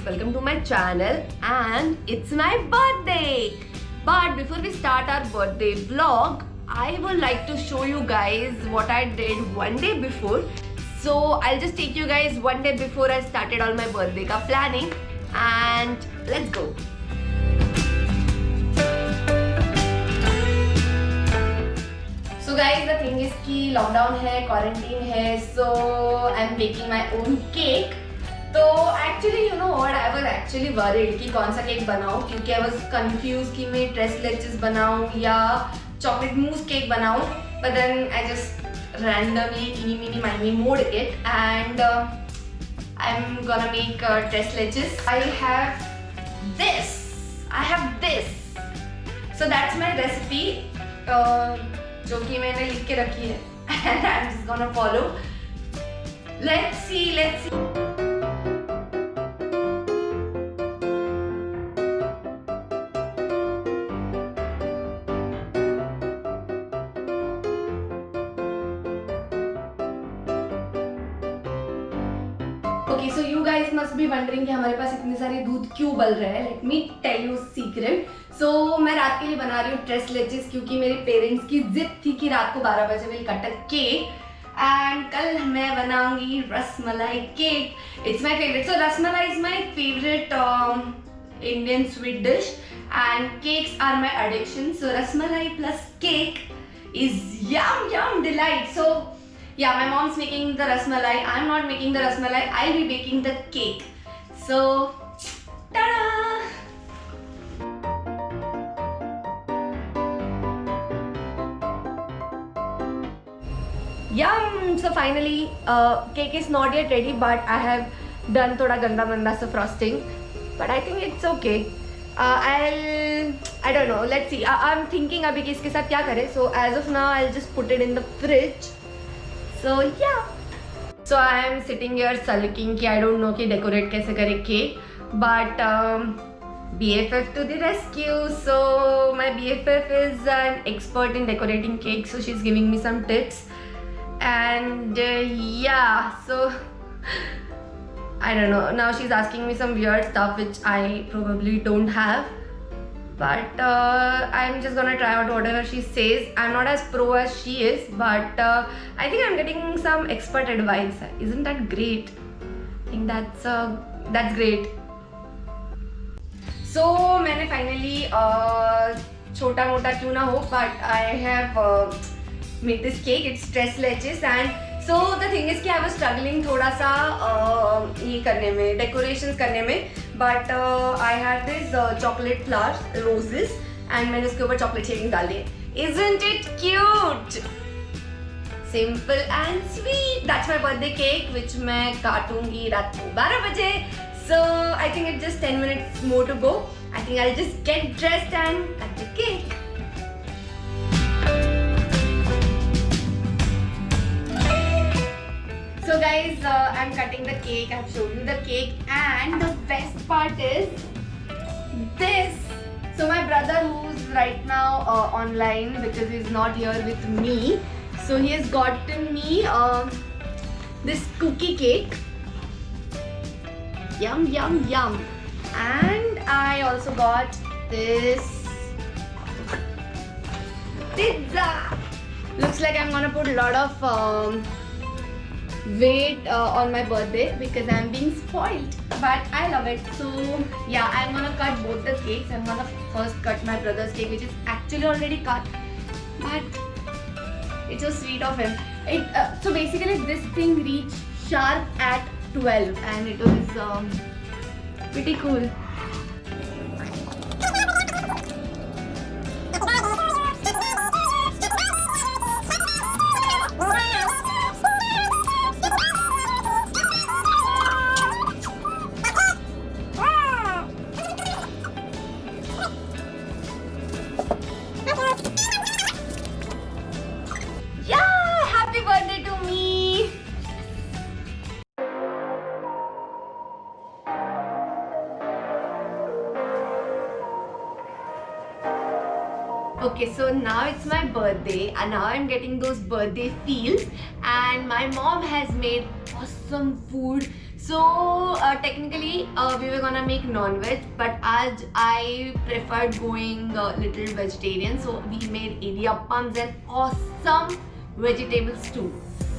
welcome to my channel and it's my birthday. But before we start our birthday vlog, I would like to show you guys what I did one day before. So I'll just take you guys one day before I started all my birthday ka planning and let's go. So guys, the thing is कि lockdown है, quarantine है, so I'm making my own cake. तो actually you know what I was actually worried कि कौन सा cake बनाऊं क्योंकि I was confuse कि मैं ट्रेस लेचेस बनाऊं या चॉकलेट मूस केक बनाऊं but then I just randomly teeny mini miney mode it and I am gonna make tres leches. I have this so that's my recipe जो कि मैंने लिख के रखी है and I am just gonna follow. Let's see. Okay, so you guys must be wondering कि हमारे पास इतने सारे दूध क्यों बल रहे हैं. Let me tell you secret. So मैं रात के लिए बना रही हूँ ट्रेस लेचेस क्योंकि मेरे पेरेंट्स की जिद थी कि रात को 12 बजे will cut a cake and कल मैं बनाऊंगी rasmalai cake. It's my favourite. So rasmalai is my favourite Indian sweet dish and cakes are my addiction. So rasmalai plus cake is yum delight. So yeah, my mom's making the rasmalai. I'm not making the rasmalai. I'll be baking the cake. So ta-da! Yum! So finally, cake is not yet ready, but I have done thoda ganda manda sa frosting. But I think it's okay. I don't know. Let's see. I'm thinking अभी कि इसके साथ क्या करें. So as of now, I'll just put it in the fridge. So yeah. So I am sitting here sulking कि I don't know कि decorate कैसे करें cake. But BFF to the rescue. So my BFF is an expert in decorating cake. So she's giving me some tips. And yeah. So I don't know. Now she's asking me some weird stuff which I probably don't have. But I'm just gonna try out whatever she says. I'm not as pro as she is, but I think I'm getting some expert advice. Isn't that great? I think that's great. So मैंने finally छोटा मोटा क्यों ना हो, but I have made this cake. It's tres leches and so the thing is कि I was struggling थोड़ा सा ये करने में, decorations करने में, but I had this chocolate flowers, roses, and मैंने उसके ऊपर chocolate shaving डाल दी. Isn't it cute? Simple and sweet. That's my birthday cake, which मैं काटूंगी रात को 12 बजे. So I think it's just 10 minutes more to go. I think I'll just get dressed and cut the cake. So guys, I'm cutting the cake. I've shown you the cake and the best part is this. So my brother who's right now online because he's not here with me. So he has gotten me this cookie cake. Yum. And I also got this pizza. Looks like I'm gonna put a lot of weight on my birthday because I'm being spoiled, but I love it. So yeah, I'm gonna cut both the cakes. I'm gonna first cut my brother's cake, which is actually already cut, but it's so sweet of him. So basically this thing reached sharp at 12 and it was pretty cool. Okay, so now it's my birthday and now I'm getting those birthday feels and my mom has made awesome food. So technically we were gonna make non-veg, but आज I preferred going little vegetarian. So we made idiyappams and awesome vegetable stew.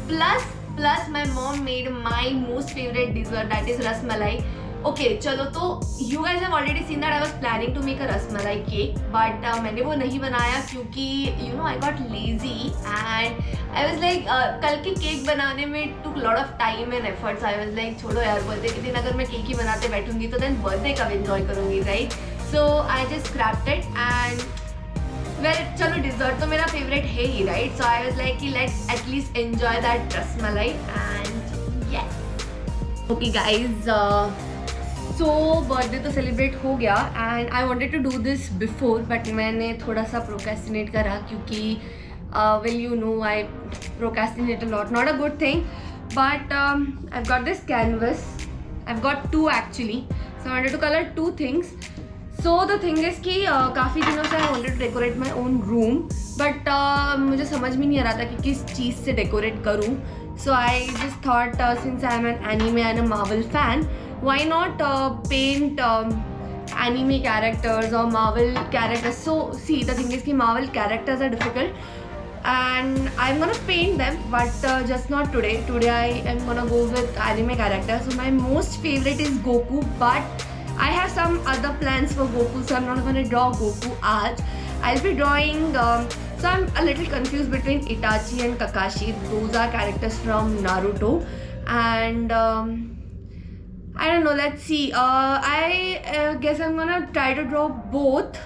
Plus my mom made my most favorite dessert, that is rasmalai. Okay, चलो तो you guys have already seen that I was planning to make a rasmalai cake, but मैंने वो नहीं बनाया क्योंकि you know I got lazy and I was like कल के cake बनाने में took lot of time and effort, so I was like छोड़ो यार, बर्थडे के दिन अगर मैं केक ही बनाते बैठूंगी तो then बर्थडे कब enjoy करूंगी, right? So I just scrapped it and well, चलो dessert तो मेरा favorite है ही, right? So I was like कि let's at least enjoy that rasmalai and yes. Okay guys, so birthday तो celebrate हो गया and I wanted to do this before, but मैंने थोड़ा सा procrastinate करा क्योंकि well you know I procrastinate a lot, not a good thing, but I've got this canvas. I've got two actually, so I wanted to color two things. So the thing is कि काफ़ी दिनों से I wanted to decorate my own room, but मुझे समझ में नहीं आ रहा था कि किस चीज़ से decorate करूँ. So I just thought since I'm an anime and a Marvel fan, why not paint anime characters or Marvel characters. So see, the thing is कि Marvel characters are difficult and I'm gonna paint them, but just not today. Today I am gonna go with anime characters. So my most favorite is Goku, but I have some other plans for Goku, so I'm not gonna draw Goku आज. I'll be drawing so I'm a little confused between Itachi and Kakashi. Those are characters from Naruto and I don't know, let's see. I guess I'm gonna try to draw both.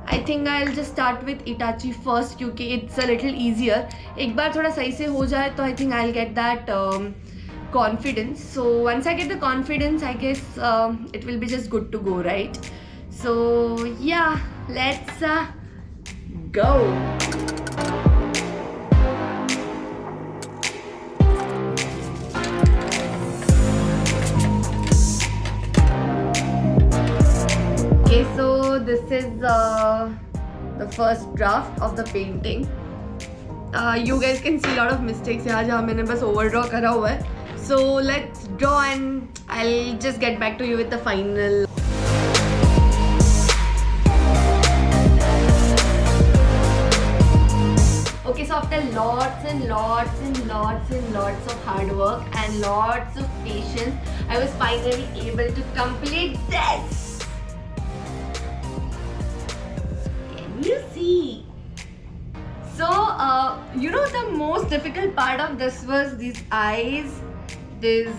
I think I'll just start with Itachi first क्योंकि it's a little easier. एक बार थोड़ा सही से हो जाए तो I think I'll get that confidence. So once I get the confidence, I guess it will be just good to go, right? So yeah, let's go. Okay, so this is the first draft of the painting. You guys can see a lot of mistakes यहाँ जहाँ मैंने बस overdraw करा हुआ है. So let's draw and I'll just get back to you with the final. Okay, so after lots and lots of hard work and lots of patience, I was finally able to complete this. Can you see? So, you know the most difficult part of this was these eyes. These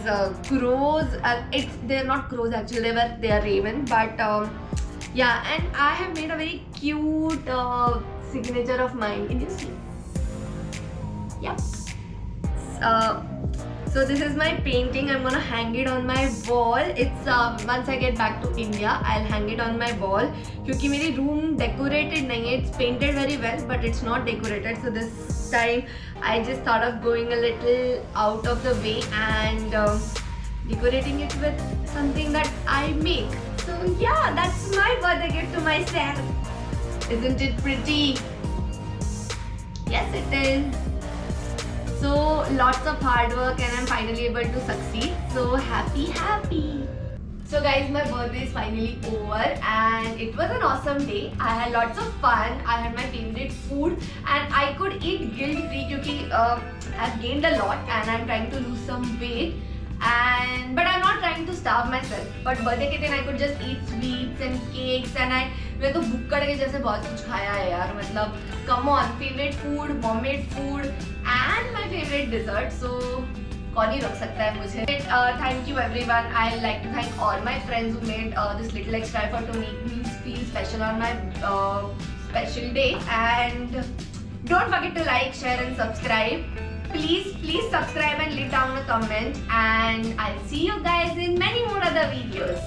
crows. They're not crows actually. They are raven. But yeah, and I have made a very cute signature of mine. Can you see? Yep. So this is my painting. I'm gonna hang it on my wall. It's once I get back to India, I'll hang it on my wall. क्योंकि मेरी room decorated नहीं है. It's painted very well, but it's not decorated. So this time I just thought of going a little out of the way and decorating it with something that I make. So yeah, that's my birthday gift to myself. Isn't it pretty? Yes, it is. So lots of hard work and I'm finally able to succeed. So happy. So guys, my birthday is finally over and it was an awesome day. I had lots of fun. I had my favorite food and I could eat guilt free because I've gained a lot and I'm trying to lose some weight. But I'm not trying to starve myself. But birthday के दिन I could just eat sweets and cakes and मैं तो भुक्कड़ के जैसे बहुत कुछ खाया है यार. मतलब come on, favorite food, homemade food and my favorite dessert. So कौन ही रोक सकता है मुझे. Thank you everyone. I like to thank all my friends who made this little extra effort to make me feel special on my special day. And don't forget to like, share and subscribe. Please subscribe and leave down a comment. And I'll see you guys in many more other videos.